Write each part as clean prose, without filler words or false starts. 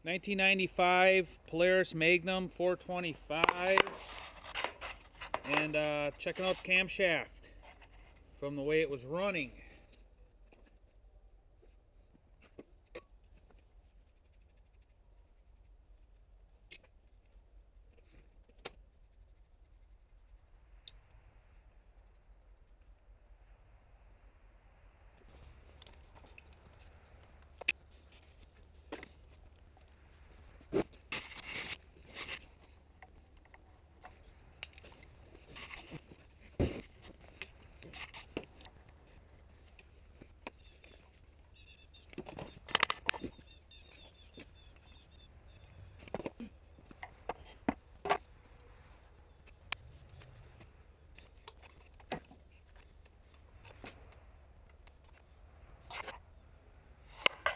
1995 Polaris Magnum 425, and checking out the camshaft from the way it was running.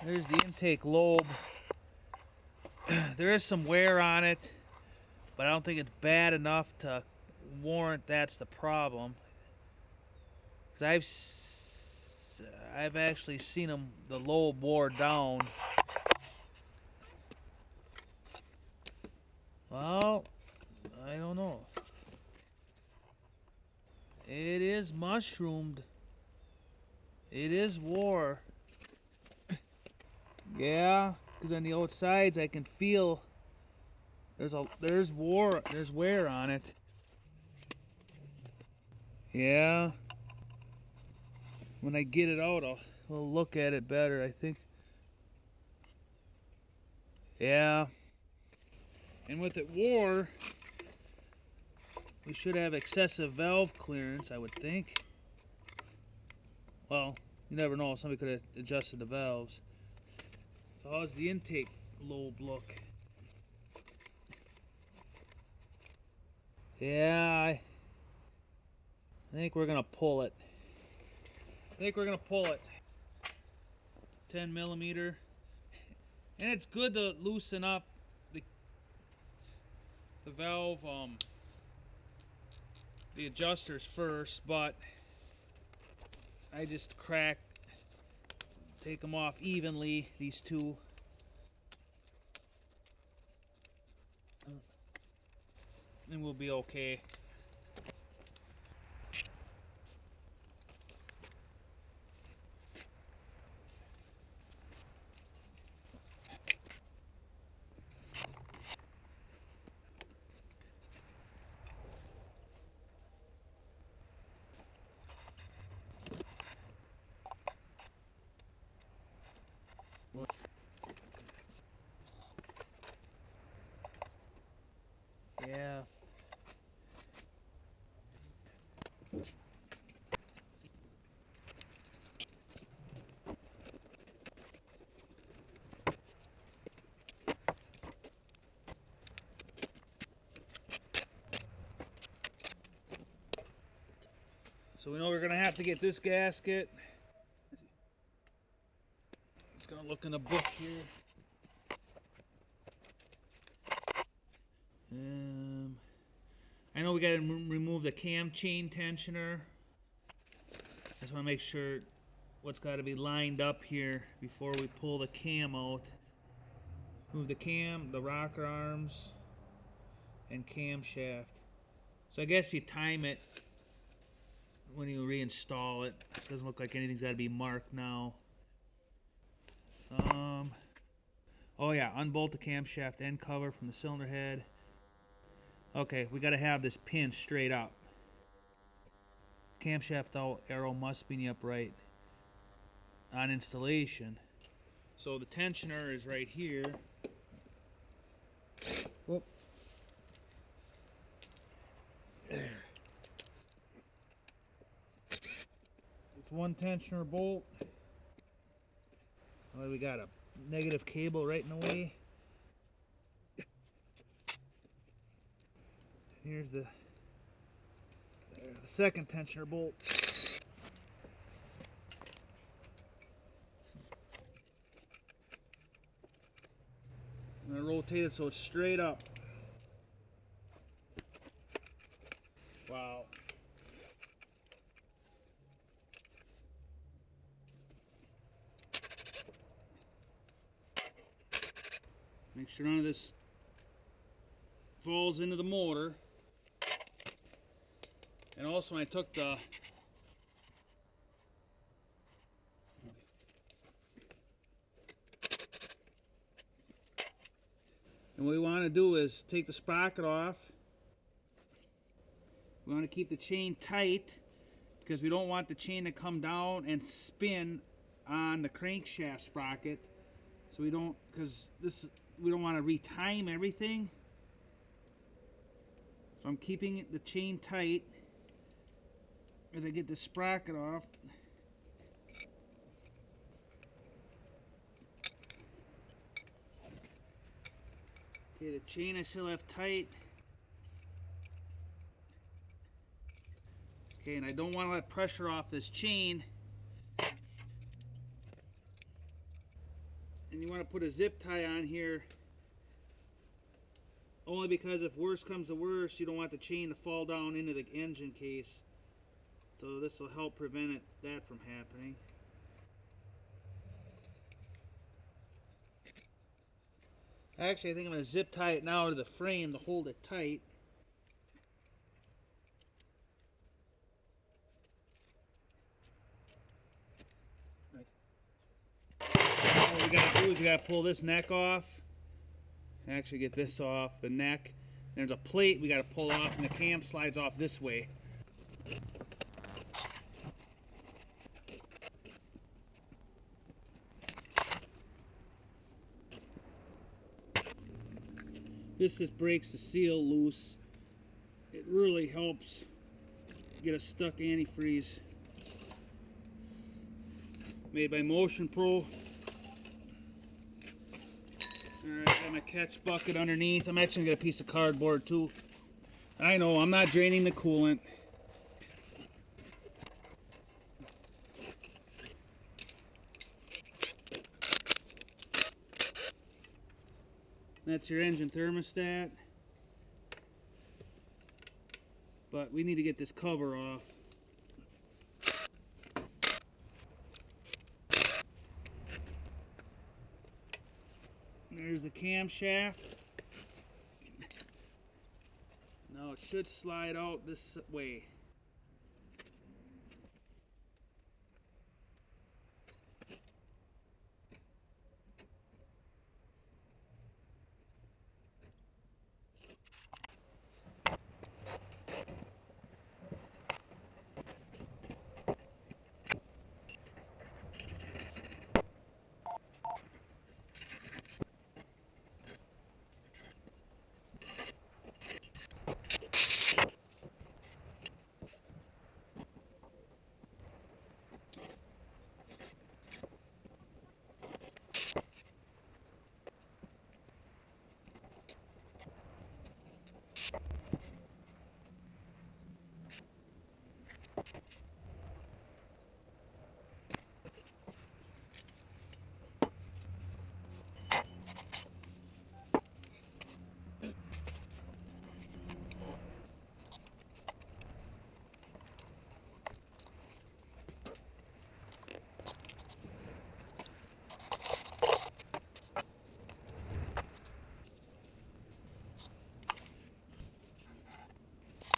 There's the intake lobe. There is some wear on it, but I don't think it's bad enough to warrant that's the problem. Because I've actually seen the lobe wore down. Well, I don't know. It is mushroomed. It is wore. Yeah, because on the outsides I can feel there's wear on it. Yeah. When I get it out, we'll look at it better, I think. Yeah. And with it wore, we should have excessive valve clearance, I would think. Well, you never know. Somebody could have adjusted the valves. So how's the intake lobe look? Yeah, I think we're gonna pull it. 10 millimeter. And it's good to loosen up the valve, the adjusters first, but I just take them off evenly, these two. And we'll be okay. Yeah. So we know we're gonna have to get this gasket. Just gonna look in the book here. I know we gotta remove the cam chain tensioner. Just wanna make sure what's gotta be lined up here before we pull the cam out. Move the cam, the rocker arms, and camshaft. So I guess you time it when you reinstall it. It doesn't look like anything's gotta be marked now. Oh yeah, unbolt the camshaft end cover from the cylinder head. Okay, we gotta have this pin straight up. Camshaft arrow must be upright on installation. So the tensioner is right here. Whoop. There. It's one tensioner bolt. Oh, we got a negative cable right in the way. Here's the second tensioner bolt. I'm going to rotate it so it's straight up. Wow. Make sure none of this falls into the motor. And also I took the and what we want to do is take the sprocket off. We want to keep the chain tight because we don't want the chain to come down and spin on the crankshaft sprocket. So we don't, because we don't want to retime everything. So I'm keeping the chain tight as I get the sprocket off. Okay, the chain I still have tight. Okay, and I don't want to let pressure off this chain. And you want to put a zip tie on here, only because if worse comes to worse, you don't want the chain to fall down into the engine case. So this will help prevent that from happening. Actually, I think I'm going to zip tie it now to the frame to hold it tight. All we got to do is we got to pull this neck off. Actually get this off, the neck. There's a plate we got to pull off, and the cam slides off this way. This just breaks the seal loose. It really helps get a stuck antifreeze. Made by Motion Pro. Alright, got my catch bucket underneath. I'm actually gonna get a piece of cardboard too. I know, I'm not draining the coolant. That's your engine thermostat. But we need to get this cover off. There's the camshaft. Now it should slide out this way.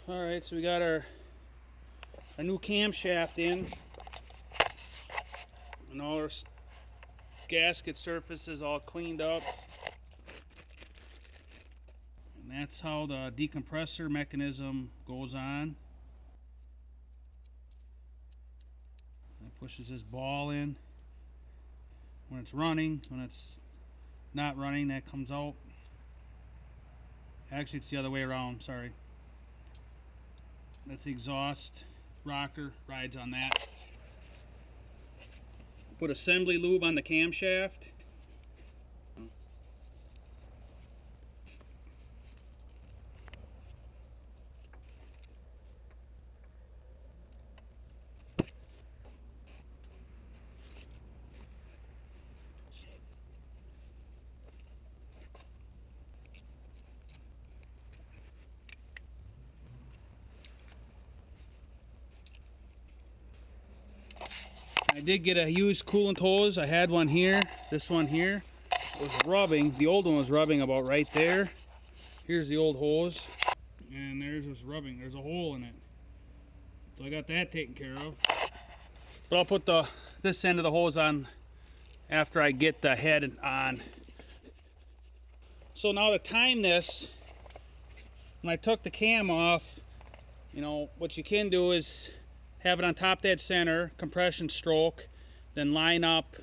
Alright, so we got our new camshaft in, and all our gasket surface is all cleaned up. And that's how the decompressor mechanism goes on. It pushes this ball in when it's running. When it's not running, that comes out. Actually, it's the other way around, sorry. That's the exhaust rocker, rides on that. Put assembly lube on the camshaft. I did get a used coolant hose. I had one here, this one here. was rubbing. The old one was rubbing about right there. Here's the old hose, and there's this rubbing. There's a hole in it. So I got that taken care of. But I'll put this end of the hose on after I get the head on. So now to time this, when I took the cam off, you know, what you can do is have it on top dead center, compression stroke, then line up.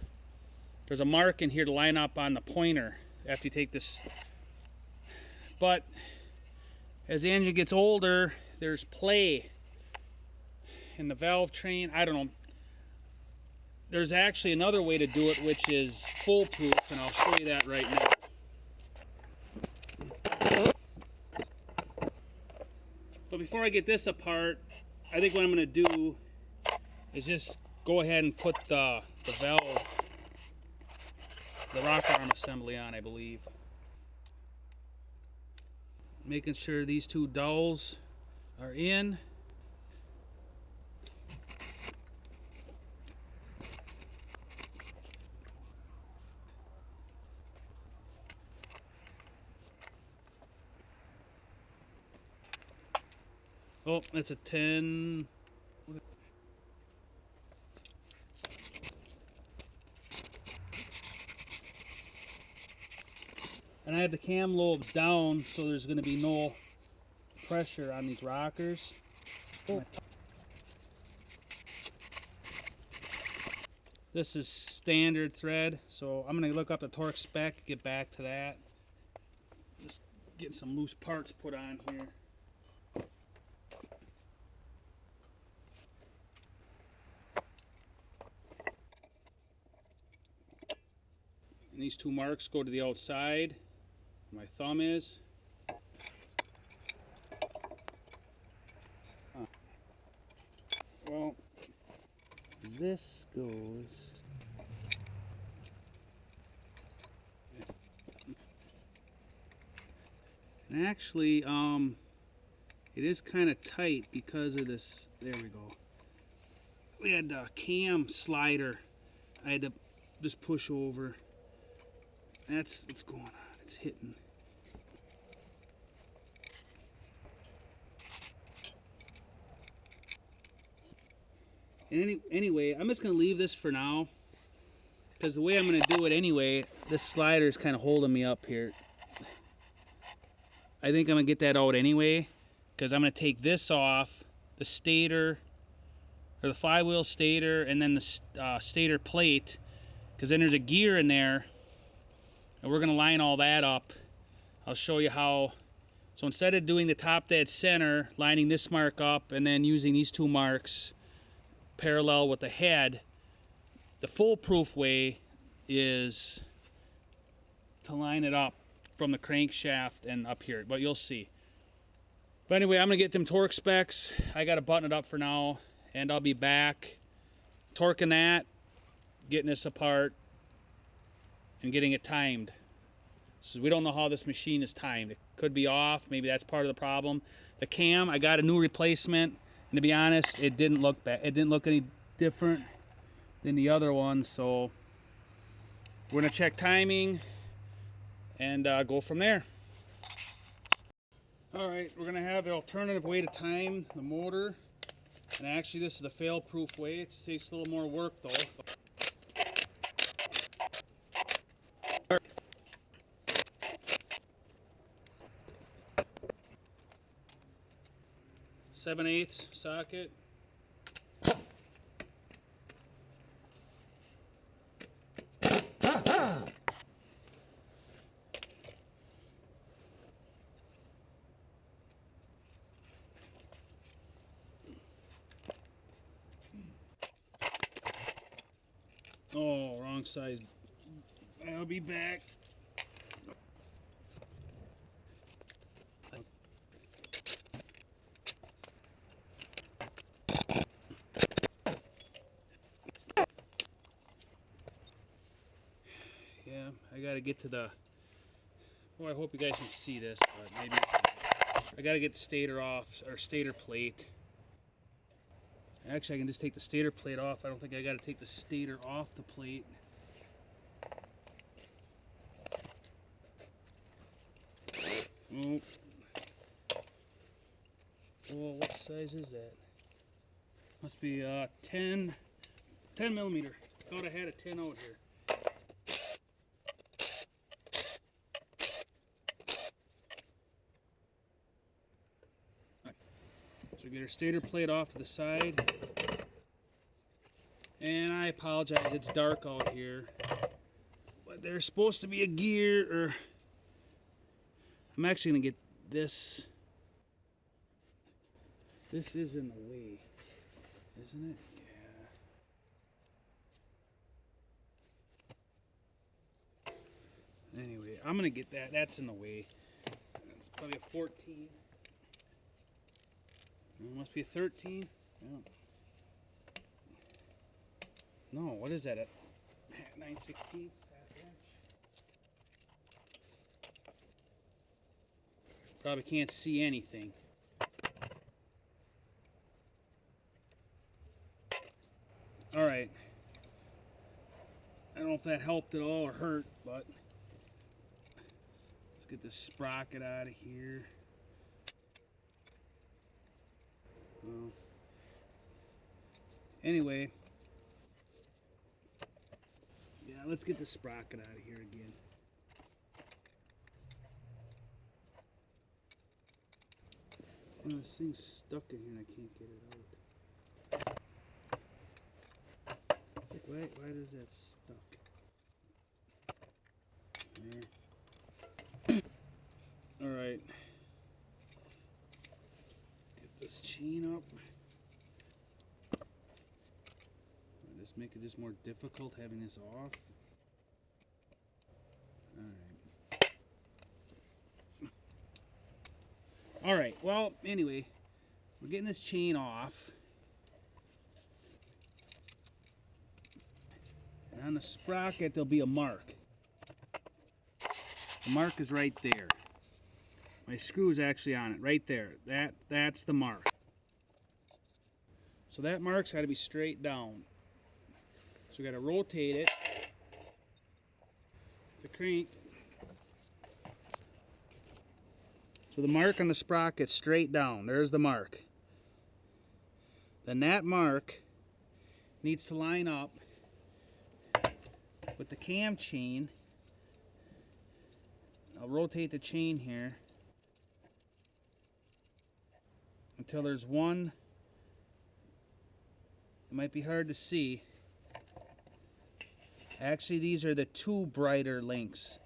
There's a mark in here to line up on the pointer after you take this. But as the engine gets older, there's play in the valve train. I don't know. There's actually another way to do it, which is foolproof, and I'll show you that right now. But before I get this apart, I think what I'm going to do is just go ahead and put the valve, the rocker arm assembly on, I believe. Making sure these two dowels are in. Oh, that's a 10. And I have the cam lobes down, so there's going to be no pressure on these rockers. Oh. This is standard thread, so I'm going to look up the torque spec, get back to that. Just getting some loose parts put on here. And these two marks go to the outside. My thumb is. Well, this goes. And actually, it is kind of tight because of this. There we go. We had the cam slider. I had to just push over. That's what's going on. It's hitting. And anyway, I'm just going to leave this for now, because the way I'm going to do it anyway, this slider is kind of holding me up here. I think I'm going to get that out anyway, because I'm going to take this off, the stator, or the flywheel stator, and then the stator plate, because then there's a gear in there, and we're going to line all that up. I'll show you how. So instead of doing the top dead center, lining this mark up, and then using these two marks parallel with the head, the foolproof way is to line it up from the crankshaft and up here, but you'll see. But anyway, I'm gonna get them torque specs. I gotta button it up for now, and I'll be back torquing that, getting this apart, and getting it timed. So we don't know how this machine is timed. It could be off, maybe that's part of the problem. The cam, I got a new replacement. And to be honest, it didn't look bad. It didn't look any different than the other one. So we're gonna check timing and go from there. All right, we're gonna have the alternative way to time the motor. And actually, this is the fail-proof way. It takes a little more work though. 7/8 socket. Oh, wrong size. I'll be back. Yeah, I gotta get to the. Well, I hope you guys can see this, but maybe I gotta get the stator off, or stator plate. Actually, I can just take the stator plate off. I don't think I gotta take the stator off the plate. size is that? Must be 10 millimeter. Thought I had a 10 out here. Right. So we get our stator plate off to the side. And I apologize, it's dark out here. But there's supposed to be a gear, or I'm actually gonna get this. This is in the way, isn't it? Yeah. Anyway, I'm gonna get that. That's in the way. It's probably a 14. It must be a 13. Yeah. No, what is that? At 9/16, half inch. Probably can't see anything. All right. I don't know if that helped at all or hurt, but let's get this sprocket out of here. Well, anyway. Yeah, let's get the sprocket out of here again. Oh, this thing's stuck in here and I can't get it out. It's like, why does that stuck? There. Alright. Get this chain up. Just make it just more difficult having this off. Alright, well, anyway, we're getting this chain off. And on the sprocket, there'll be a mark. The mark is right there. My screw is actually on it, right there. That's the mark. So that mark's got to be straight down. So we got to rotate it. The crank. So the mark on the sprocket's straight down. There's the mark. Then that mark needs to line up with the cam chain. I'll rotate the chain here until there's one. It might be hard to see. Actually, these are the two brighter links.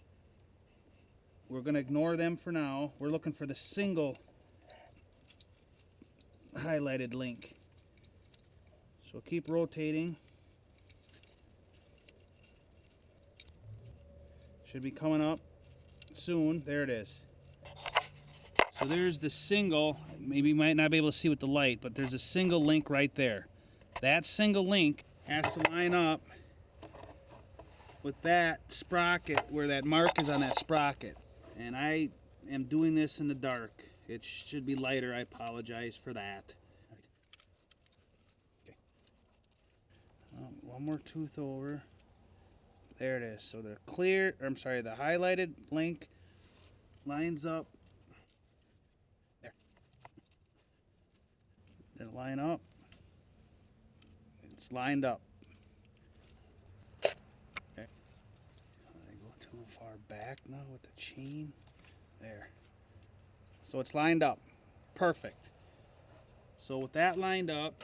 We're going to ignore them for now. We're looking for the single highlighted link. So keep rotating. Should be coming up soon. There it is. So there's the single. Maybe you might not be able to see with the light, but there's a single link right there. That single link has to line up with that sprocket where that mark is on that sprocket. And I am doing this in the dark. It should be lighter. I apologize for that. Okay. One more tooth over. There it is. So the clear, or I'm sorry, the highlighted link lines up. There. Then line up. It's lined up. Back now with the chain. There. So it's lined up. Perfect. So with that lined up,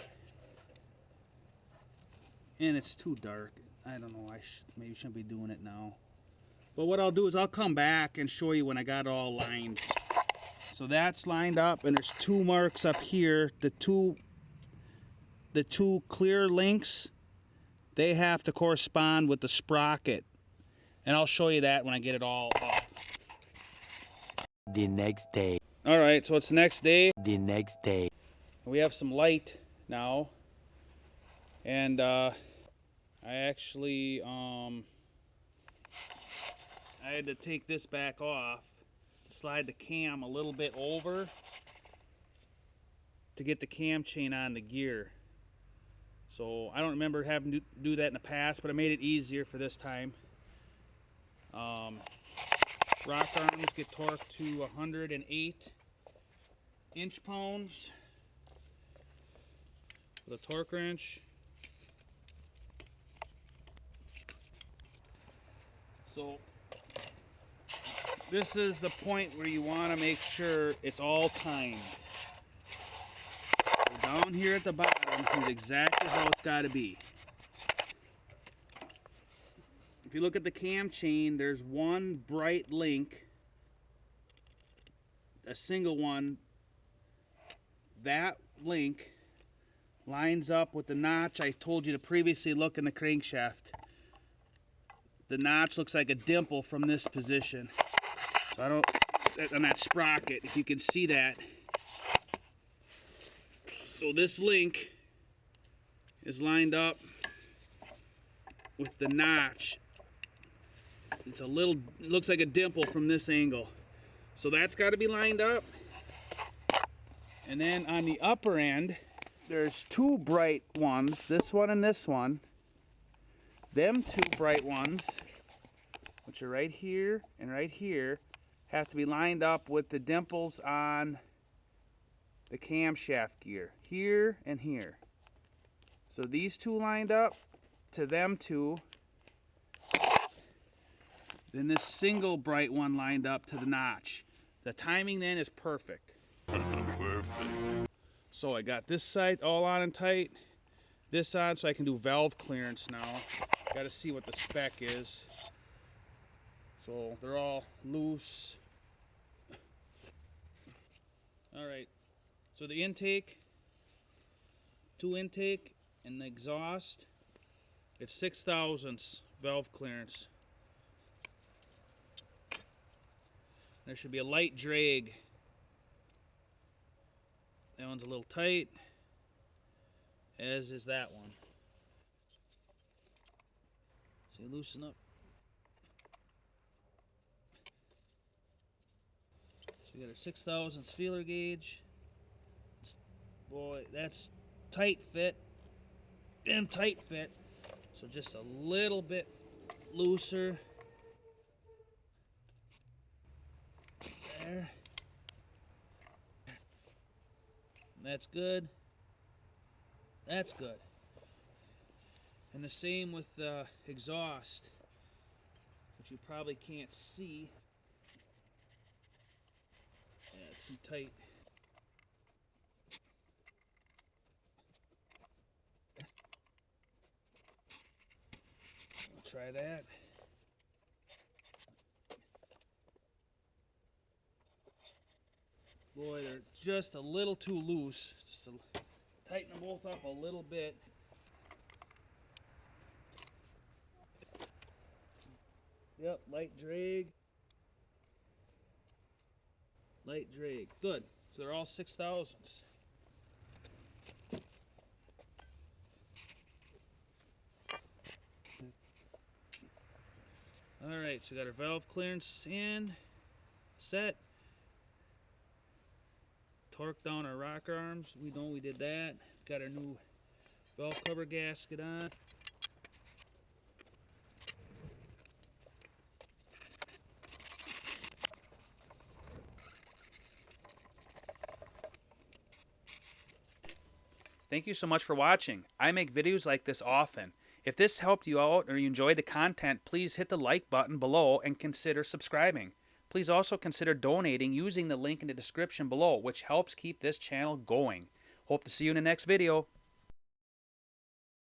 and it's too dark. I don't know. Maybe shouldn't be doing it now. But what I'll do is I'll come back and show you when I got it all lined. So that's lined up, and there's two marks up here. The two clear links, they have to correspond with the sprocket. And I'll show you that when I get it all off. The next day. Alright, so it's the next day. The next day. We have some light now. And I actually I had to take this back off, slide the cam a little bit over to get the cam chain on the gear. So I don't remember having to do that in the past, but I made it easier for this time. Rock arms get torqued to 108 inch-pounds. with a torque wrench. So this is the point where you want to make sure it's all timed. So down here at the bottom is exactly how it's got to be. If you look at the cam chain, there's one bright link, a single one. That link lines up with the notch I told you to previously look in the crankshaft. The notch looks like a dimple from this position. So I don't, on that sprocket, if you can see that. So this link is lined up with the notch. It's a little, it looks like a dimple from this angle. So that's got to be lined up. And then on the upper end, there's two bright ones, this one and this one. Them two bright ones, which are right here and right here, have to be lined up with the dimples on the camshaft gear, here and here. So these two lined up to them two. Then this single bright one lined up to the notch. The timing then is perfect. Perfect. So I got this side all on and tight, this on so I can do valve clearance now. Got to see what the spec is. So they're all loose. Alright, so the intake, two intake and the exhaust, it's 6 thousandths valve clearance. There should be a light drag. That one's a little tight, as is that one. See, loosen up. So we got our 6 thousandths feeler gauge. Boy, that's tight fit and tight fit. So just a little bit looser. There. That's good. That's good. And the same with the exhaust, which you probably can't see. Yeah, it's too tight. We'll try that. Boy, they're just a little too loose. Just to tighten them both up a little bit. Yep, light drag. Light drag. Good. So they're all 6 thousandths. Alright, so we got our valve clearance in, set. Torque down our rocker arms. We know we did that. Got our new valve cover gasket on. Thank you so much for watching. I make videos like this often. If this helped you out or you enjoyed the content, please hit the like button below and consider subscribing. Please also consider donating using the link in the description below, which helps keep this channel going. Hope to see you in the next video.